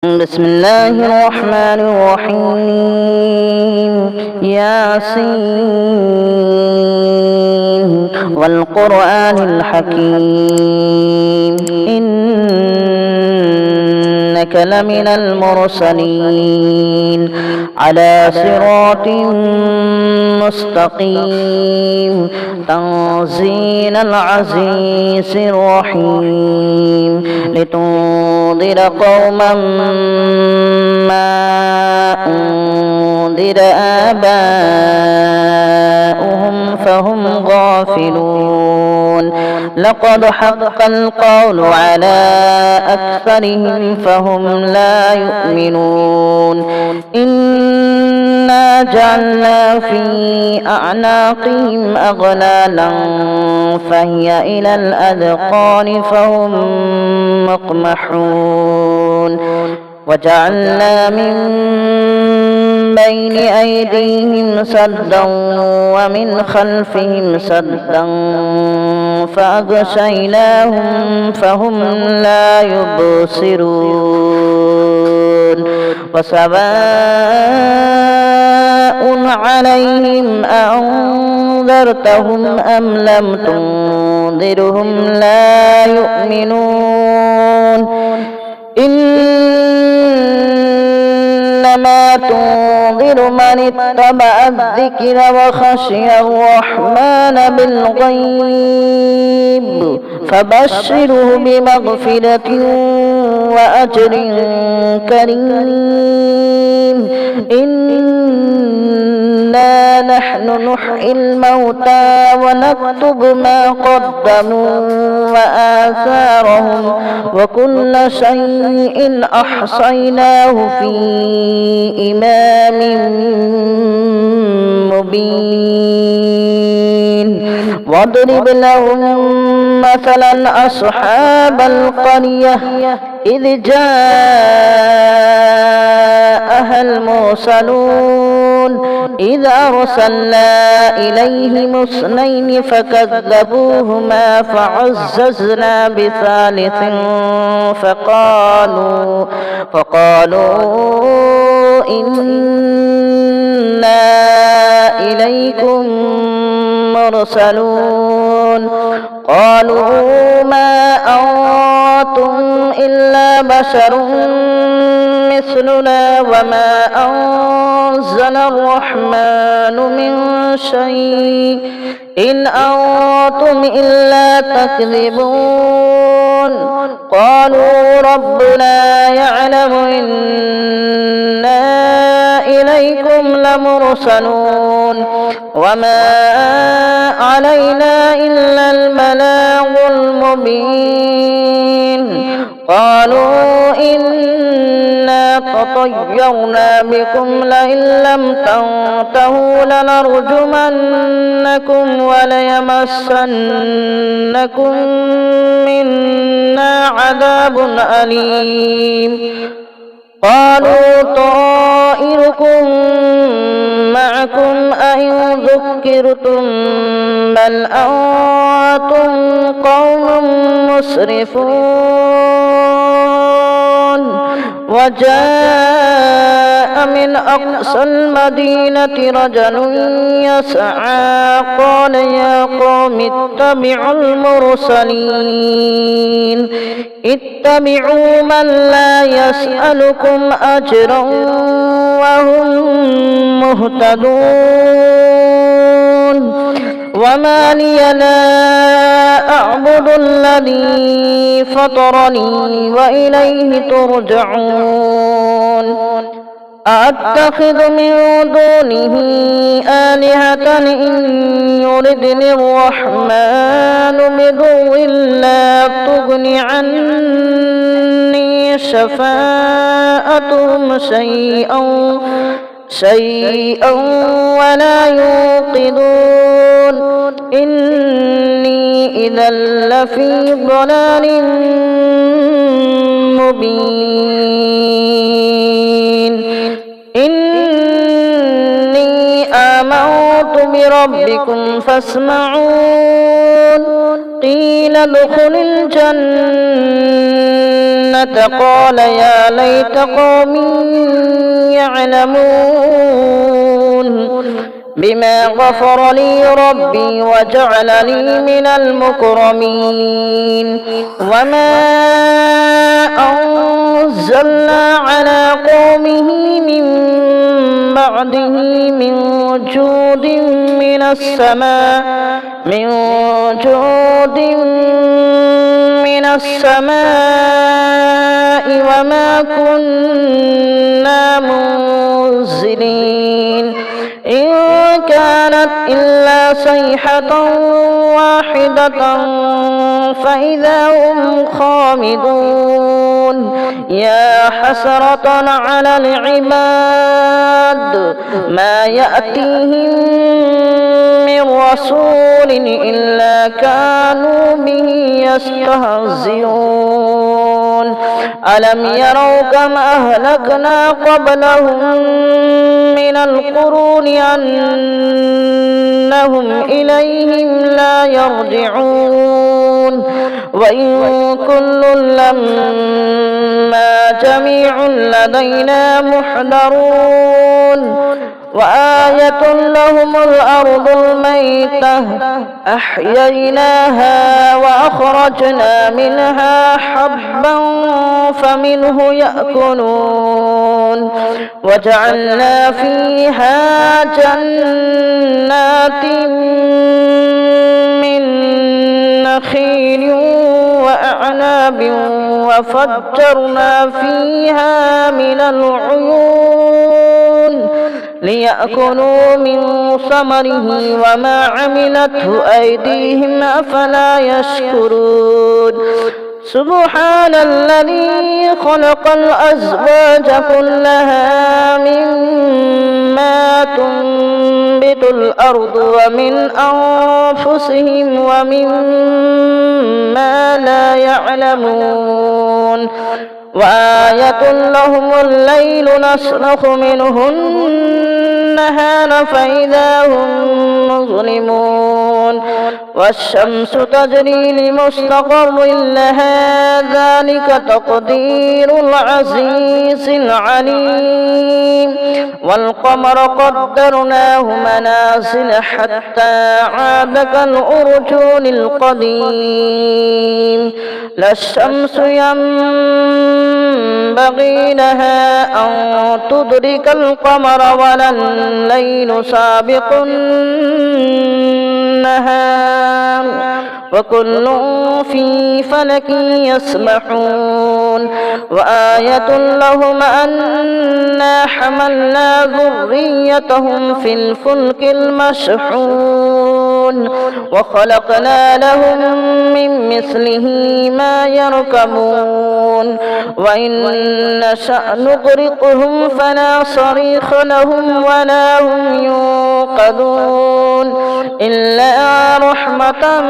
بسم الله الرحمن الرحيم ياسين والقرآن الحكيم إنك لمن المرسلين على صراط مستقيم تنزيل العزيز الرحيم لتنذر قوما ما أنذر آباؤهم فهم غافلون لقد حق القول على أكثرهم فهم لا يؤمنون إنا جعلنا في أعناقهم أغلالا فهي إلى الأذقان فهم مقمحون وجعلنا من بين أيديهم سدا ومن خلفهم سدا فأغشيناهم فهم لا يبصرون وسواء عليهم أنذرتهم أم لم تنذرهم لا يؤمنون إنما تنذر من اتبع الذكر وخشي الرحمن بالغيب فبشره بمغفرة وأجر كريم إنا نحن نحيي الموتى ونكتب ما قدموا وآثارهم وكل شيء أحصيناه في إمام مبين واضرب لهم مثلا أصحاب القرية إذ جاءها المرسلون إذ أرسلنا إليهم اثنين فكذبوهما فعززنا بثالث فقالوا إنا إليكم مرسلون قالوا ما أنتم إلا بشر مثلنا وما أنزل الرحمن من شيء إن أنتم إلا تكذبون قالوا ربنا يعلم إنا إليكم لمرسلون وما علينا إلا البلاغ المبين قالوا إنا تطيرنا بكم لئن لم تنتهوا لنرجمنكم وليمسنكم منا عذاب أليم قالوا طائركم معكم أئن ذكرتم بل أنتم قوم مسرفون وجاء من أقصى المدينة رجل يسعى قال يا قوم اتبعوا المرسلين اتبعوا من لا يسألكم أجرا وهم مهتدون وما لي لا أعبد الذي فطرني وإليه ترجعون أتخذ من دونه آلهة إن يردني الرحمن بضر لا تغن عني شفاعتهم شيئا ولا يوقدون إني إذا لفي ضلال مبين إني آمنت بربكم فاسمعون قيل ادخل الجنة الجنة قال يا ليت قومي يعلمون بما غفر لي ربي وجعلني من المكرمين وما أنزلنا على قومه من بعده من جود من السماء وما كنا منزلين إن كانت إلا صيحة واحدة فإذا هم خامدون يا حسرة على العباد ما يأتيهم من رسول إلا كانوا به يستهزئون ألم يروا كم أهلكنا قبلهم من القرون أنهم إليهم لا يرجعون وإن كل لما جميع لدينا محضرون وآية لهم الأرض الميتة أحييناها وأخرجنا منها حبا فمنه يأكلون وجعلنا فيها جنات من نخيل وأعناب وفجرنا فيها من العيون ليأكلوا من ثمره وما عملته أيديهم أفلا يشكرون سبحان الذي خلق الأزواج كلها مما تنبت الأرض ومن أنفسهم ومما لا يعلمون وآية لهم الليل نسلخ منه النهار فإذا هم مظلمون والشمس تجري لمستقر لها ذلك تقدير العزيز العليم والقمر قدرناه منازل حتى عاد كالأرجون القديم لا الشمس ينبغي لها أن تدرك القمر ولا الليل سابق النهار وكل في فلك يسبحون وآية لهم أنا حملنا ذريتهم في الفلك المشحون وخلقنا لهم من مثله ما يركبون وإن نشأ نغرقهم فلا صريخ لهم ولا هم ينقذون إلا رحمة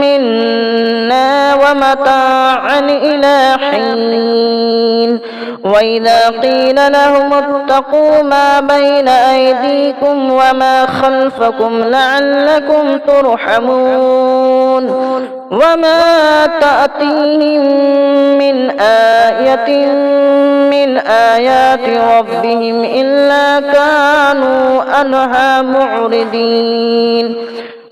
منا ومتاعا إلى حين وإذا قيل لهم اتقوا ما بين أيديكم وما خلفكم لعلكم ترحمون وما تأتيهم من آية من آيات ربهم إلا كانوا عنها معرضين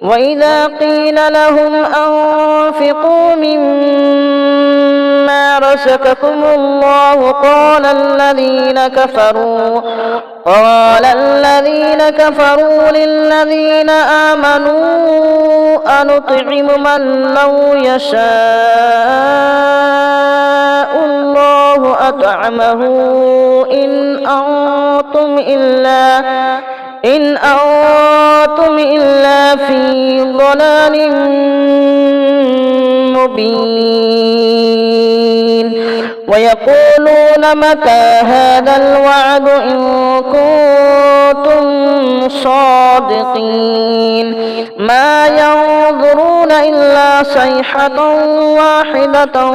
وإذا قيل لهم أنفقوا مما رزقكم الله قال الذين كفروا للذين آمنوا أنطعم من لو يشاء الله أطعمه إن أنتم إلا في ضلال مبين ويقولون متى هذا الوعد إن كنتم صادقين ما ينظرون إلا صيحة واحدة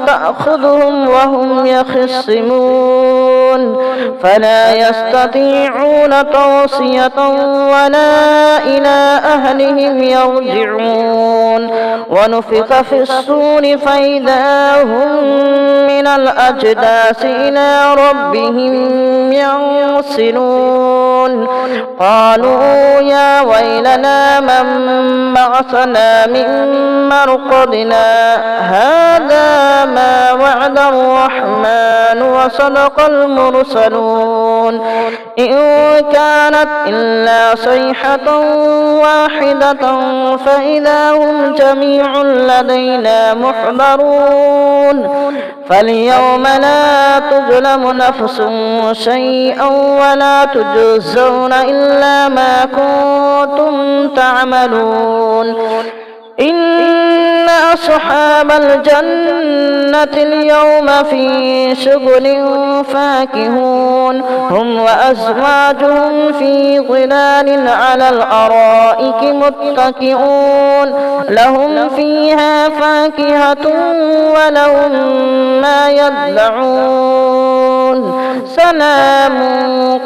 تأخذهم وهم يخصمون فلا يستطيعون توصية ولا إلى أهلهم يرجعون ونفخ في الصور فإذا هم من الأجداث إلى ربهم ينسلون قالوا يا ويلنا من بعثنا من مرقدنا هذا ما وعد الرحمن وصدق المرسلون إن كانت إلا صيحة واحدة فإذا هم جميع لدينا محضرون فاليوم لا تظلم نفس شيئا ولا تجزون إلا ما كنتم تعملون إن أصحاب الجنة اليوم في شغل فاكهون هم وأزواجهم في ظلال على الأرائك متكئون لهم فيها فاكهة ولهم ما يدعون سلام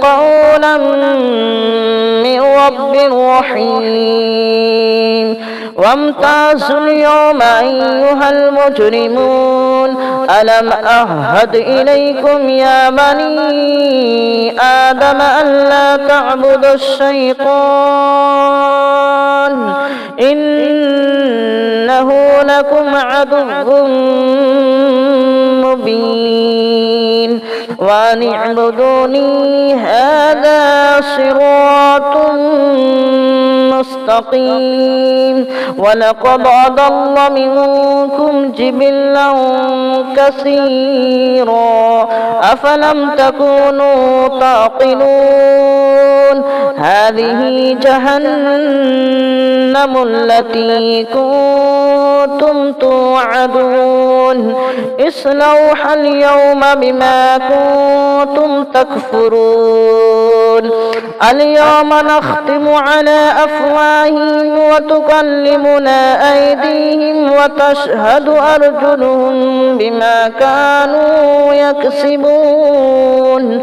قولا من رب رحيم وامتازوا اليوم أيها المجرمون ألم أعهد إليكم يا بني آدم ألا تعبدوا الشيطان إنه لكم عدو مبين وأن اعبدوني هذا صراط مستقيم ولقد أضل منكم جبلا كثيرا أفلم تكونوا تعقلون هذه جهنم التي كنتم توعدون اصلوها اليوم بما كنتم تكفرون اليوم نختم على أفواههم وتكلمنا أيديهم وتشهد أرجلهم بما كانوا يكسبون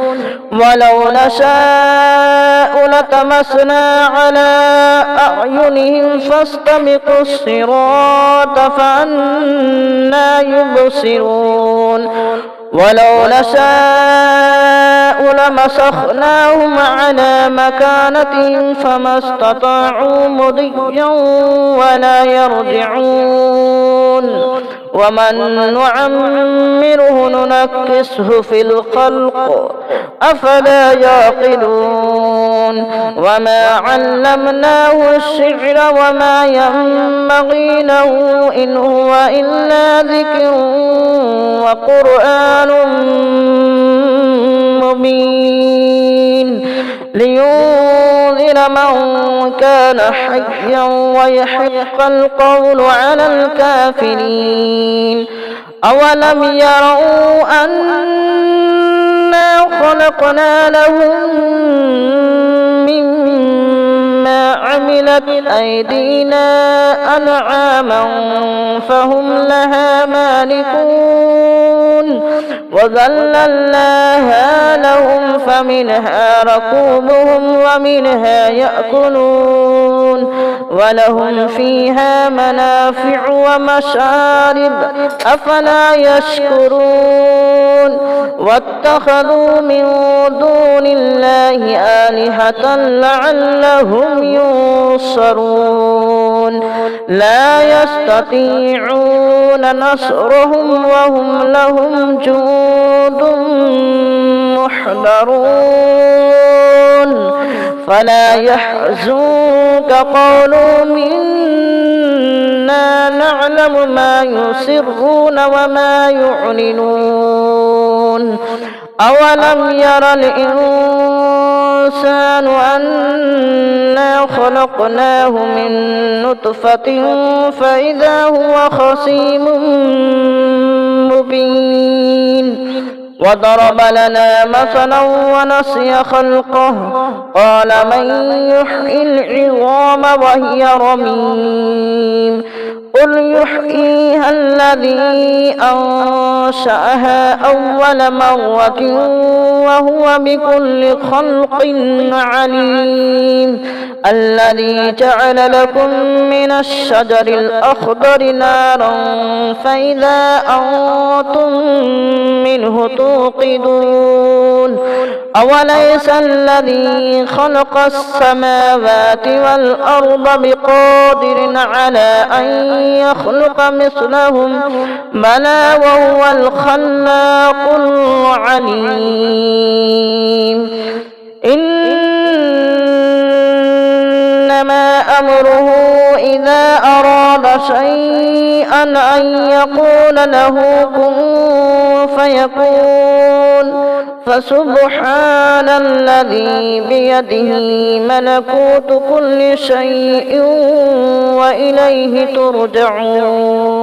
ولو نشاء لطمسنا على أعينهم فاستبقوا الصراط فأنى يبصرون ولو نشاء لمسخناهم على مكانتهم فما استطاعوا مضيا ولا يرجعون ومن نعمره ننكسه في الخلق أفلا يعقلون وما علمناه الشعر وما ينبغي له إن هو إلا ذكر وقرآن مبين لينذر من كان حيا ويحق القول على الكافرين أولم يروا أنا خلقنا لهم مما عملت أيدينا أنعاما فهم لها مالكون وذللناها لهم فمنها ركوبهم ومنها يأكلون ولهم فيها منافع ومشارب أفلا يشكرون واتخذوا من دون الله آلهة لعلهم ينصرون لا يستطيعون نصرهم وهم لهم جند محضرون فلا يحزنك قولهم إنا نعلم ما يسرون وما يعلنون أولم ير الإنسان أنا خلقناه من نطفة فإذا هو خصيم مبين وضرب لنا مثلا ونسي خلقه قال من يحيي العظام وهي رميم قل يحييها الذي أنشأها أول مرة وهو بكل خلق عليم الذي جعل لكم من الشجر الأخضر نارا فإذا أنتم منه توقدون أوليس الذي خلق السماوات والأرض بقادر على أن يخلق مثلهم بلى وهو الخلاق العليم إنما أمره إذا أراد شيئا أن يقول له كن فيكون فسبحان الذي بيده ملكوت كل شيء وإليه ترجعون